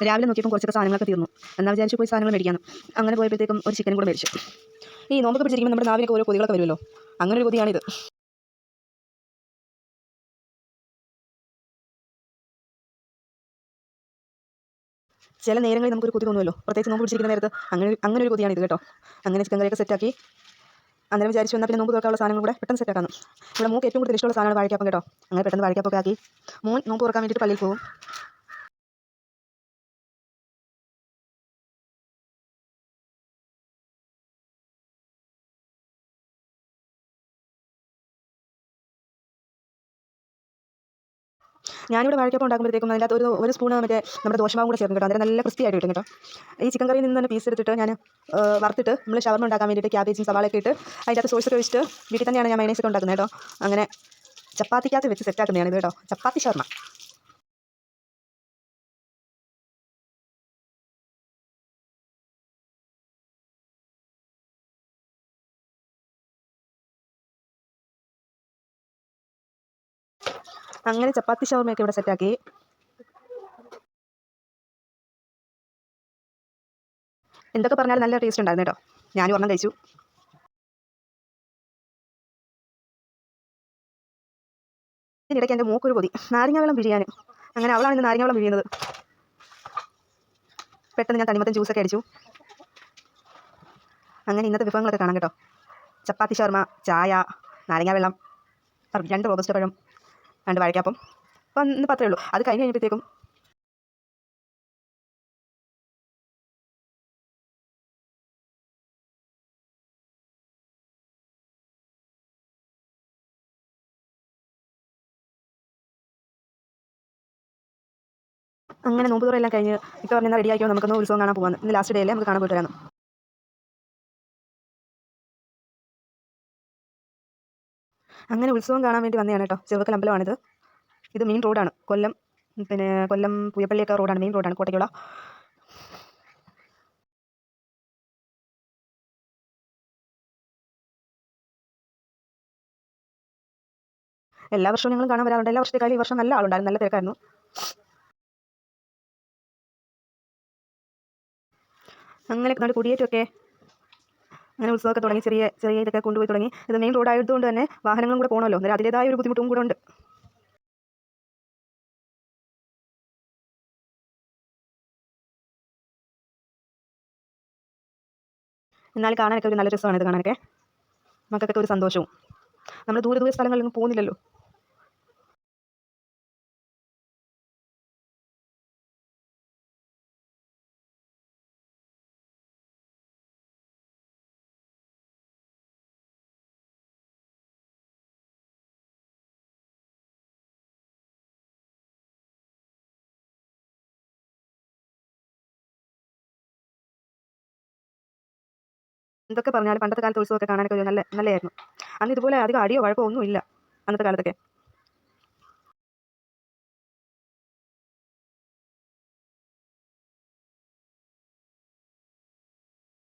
രാവിലെ നോക്കിയപ്പോൾ കുറച്ചൊക്കെ സാധനങ്ങളൊക്കെ തീർന്നു. എന്നാൽ വിചാരിച്ചു പോയി സാധനങ്ങൾ മേടിക്കാമെന്ന്. അങ്ങനെ പോയപ്പോഴത്തേക്കും ഒരു ചിക്കനും കൂടെ മേടിച്ചു. ഈ നോമ്പൊക്കെ പിടിച്ചിരിക്കുമ്പോൾ നമ്മുടെ നാവിനൊക്കെ ഓരോ കൊതികളൊക്കെ വരുമല്ലോ, അങ്ങനെ ഒരു കൊതിയാണിത്. ചില നേരങ്ങളിൽ നമുക്കൊരു കൊതി തോന്നുമല്ലോ, പ്രത്യേകിച്ച് നോമ്പ് പിടിച്ചിരിക്കുന്ന നേരത്ത്. അങ്ങനെ ഒരു കൊതിയാണിത് കേട്ടോ. അങ്ങനെ ചിക്കൻ കറിയൊക്കെ സെറ്റാക്കി അന്നേരം വിചാരിച്ചു എന്നാൽ പിന്നെ നോമ്പ് തുറക്കാനുള്ള സാധനങ്ങൾ കൂടെ പെട്ടെന്ന് സെറ്റാക്കാമെന്ന്. ഇവിടെ മോൾക്ക് ഏറ്റവും കൂടുതൽ ഇഷ്ടമുള്ള സാധനമാണ് വാഴയ്ക്കാപ്പം കേട്ടോ. അങ്ങനെ പെട്ടെന്ന് വാഴയ്ക്കാപ്പൊക്കെ ആക്കി മോൻ നോമ്പ് തുറക്കാൻ വേണ്ടിയിട്ട് പള്ളിയിൽ പോകും. ഞാനിവിടെ വാഴയ്ക്കാപ്പം ഉണ്ടാക്കുമ്പോഴത്തേക്കും അതിൻ്റെ അകത്ത് ഒരു സ്പൂണ് മറ്റേ നമ്മുടെ ദോശമാവും കൂടെ ചേർക്കും കേട്ടോ. അന്നേരം നല്ല ക്രിസ്പി ആയിട്ട് കിട്ടും കേട്ടോ. ഈ ചിക്കൻ കറിയിൽ നിന്ന് തന്നെ പീസ് എടുത്തിട്ട് ഞാൻ വറുത്തിട്ട് നമ്മൾ ഷവർമ ഉണ്ടാക്കാൻ വേണ്ടിയിട്ട് ക്യാബേജും സവാളയൊക്കെ ഇട്ട് അതിൻ്റെ അകത്ത് സോസൊക്കെ ഒഴിച്ചിട്ട് വീട്ടിൽ തന്നെയാണ് ഞാൻ മയണൈസൊക്കെ ഉണ്ടാക്കുന്നത് കേട്ടോ. അങ്ങനെ ചപ്പാത്തിക്കകത്ത് വെച്ച് സെറ്റാക്കുന്നതാണ് ഇത് കേട്ടോ, ചപ്പാത്തി ഷവർമ. അങ്ങനെ ചപ്പാത്തി ഷവർമയൊക്കെ ഇവിടെ സെറ്റാക്കി. എന്തൊക്കെ പറഞ്ഞാലും നല്ല ടേസ്റ്റ് ഉണ്ടായിരുന്നു കേട്ടോ. ഞാനും ഒരെണ്ണം കഴിച്ചു. ഇതിനിടയ്ക്ക് എൻ്റെ മൂക്കൊരു കൊതി നാരങ്ങ വെള്ളം പിഴിയാൻ. അങ്ങനെ അവളാണ് ഇന്ന് നാരങ്ങ വെള്ളം പിഴിയുന്നത്. പെട്ടെന്ന് ഞാൻ തണിമത്തൻ ജ്യൂസൊക്കെ അടിച്ചു. അങ്ങനെ ഇന്നത്തെ വിഭവങ്ങളൊക്കെ കാണാം കേട്ടോ. ചപ്പാത്തി ഷവർമ, ചായ, നാരങ്ങ വെള്ളം, 2 റോബസ്റ്റ പഴം, 2 വാഴയ്ക്കാപ്പം. അപ്പം ഇന്ന് പത്രമേ ഉള്ളൂ. അത് കഴിഞ്ഞ് കഴിഞ്ഞപ്പോഴത്തേക്കും അങ്ങനെ നോമ്പ് തുറയെല്ലാം കഴിഞ്ഞ് ഇപ്പം പറഞ്ഞാൽ റെഡി ആക്കിയോ നമുക്കൊന്ന് ഉത്സവം കാണാൻ പോകാമെന്ന്. ഇന്ന് ലാസ്റ്റ് ഡേ അല്ലേ, നമുക്ക് കാണാൻ പോയിട്ട് വരാമെന്ന്. അങ്ങനെ ഉത്സവം കാണാൻ വേണ്ടി വന്നതാണ് കേട്ടോ. ചെറുക്കൽ അമ്പലമാണിത്. ഇത് മെയിൻ റോഡാണ്. കൊല്ലം പുയപ്പള്ളിയൊക്കെ റോഡാണ്, മെയിൻ റോഡാണ് കോട്ടയ്ക്കുള്ള. എല്ലാ വർഷവും ഞങ്ങൾ കാണാൻ വരാറുണ്ട്. എല്ലാ വർഷത്തേക്കാളും ഈ വർഷം നല്ല ആളുണ്ടായിരുന്നു, നല്ല തിരക്കായിരുന്നു. അങ്ങനെ നല്ല കുടിയേറ്റമൊക്കെ അങ്ങനെ ഉത്സവമൊക്കെ തുടങ്ങി, ചെറിയ ഇതൊക്കെ കൊണ്ടുപോയി തുടങ്ങി. ഇത് മെയിൻ റോഡായതുകൊണ്ട് തന്നെ വാഹനങ്ങളും കൂടെ പോകണമല്ലോ, അന്നേരം അതിൻ്റേതായ ഒരു ബുദ്ധിമുട്ടും കൂടെ ഉണ്ട്. എന്നാൽ കാണാനൊക്കെ ഒരു നല്ല രസമാണ് ഇത് കാണാനൊക്കെ. മക്കൾക്കൊക്കെ ഒരു സന്തോഷവും. നമ്മൾ ദൂരെ സ്ഥലങ്ങളിലൊന്നും പോകുന്നില്ലല്ലോ. എന്തൊക്കെ പറഞ്ഞാലും പണ്ടത്തെ കാലത്ത് ഉത്സവമൊക്കെ കാണാനൊക്കെ നല്ലതായിരുന്നു. അന്ന് ഇതുപോലെ അധികം അടിയോ വഴക്കോ ഒന്നും ഇല്ല അന്നത്തെ കാലത്തൊക്കെ.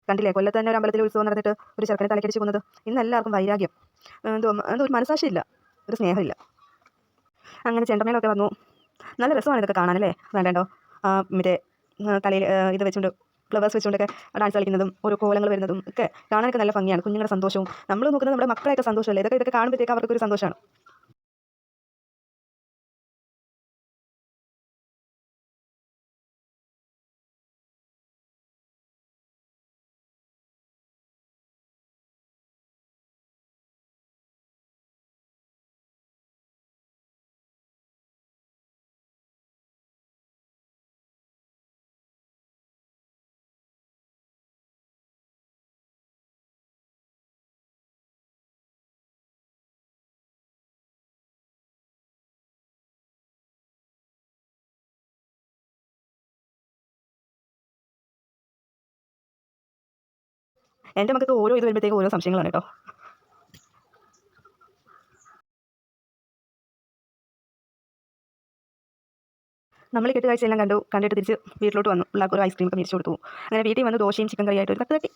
കണ്ടില്ലേ, കൊല്ലത്ത് തന്നെ ഒരു അമ്പലത്തിൽ ഉത്സവം നടന്നിട്ട് ഒരു ചെറുക്കനെ തലക്കടിച്ച് കൊന്നത്. ഇന്ന് എല്ലാവർക്കും വൈരാഗ്യം, എന്തോ ഒരു മനസാക്ഷിയില്ല, ഒരു സ്നേഹമില്ല. അങ്ങനെ ചെണ്ടമേളമൊക്കെ വന്നു. നല്ല രസമാണ് ഇതൊക്കെ കാണാനല്ലേ. വേണ്ടോ മറ്റേ തലയിൽ ഇത് വെച്ചുകൊണ്ട് ഫ്ലവേഴ്സ് വെച്ചുകൊണ്ടൊക്കെ ഡാൻസ് കളിക്കുന്നതും ഓരോ കോലങ്ങൾ വരുന്നതും ഒക്കെ കാണാനൊക്കെ നല്ല ഭംഗിയാണ്. കുഞ്ഞുങ്ങളുടെ സന്തോഷവും നമ്മൾ നോക്കുന്നത് നമ്മുടെ മക്കളെയൊക്കെ സന്തോഷമല്ലേ. ഇതൊക്കെ കാണുമ്പോഴത്തേക്ക് അവർക്കൊരു സന്തോഷമാണ്. എൻ്റെ മക്കൾക്ക് ഓരോ ഇത് വരുമ്പോഴത്തേക്കും ഓരോ സംശയങ്ങളാണ് കേട്ടോ. നമ്മൾ കെട്ടുകാഴ്ചയെല്ലാം കണ്ടിട്ട് തിരിച്ച് വീട്ടിലോട്ട് വന്നു. പിള്ളേർക്ക് ഒരു ഐസ്ക്രീമൊക്കെ മേടിച്ചു കൊടുത്തു. അങ്ങനെ വീട്ടിൽ വന്ന് ദോശയും ചിക്കൻ കറിയായിട്ട് ഒരു 10 തട്ടി.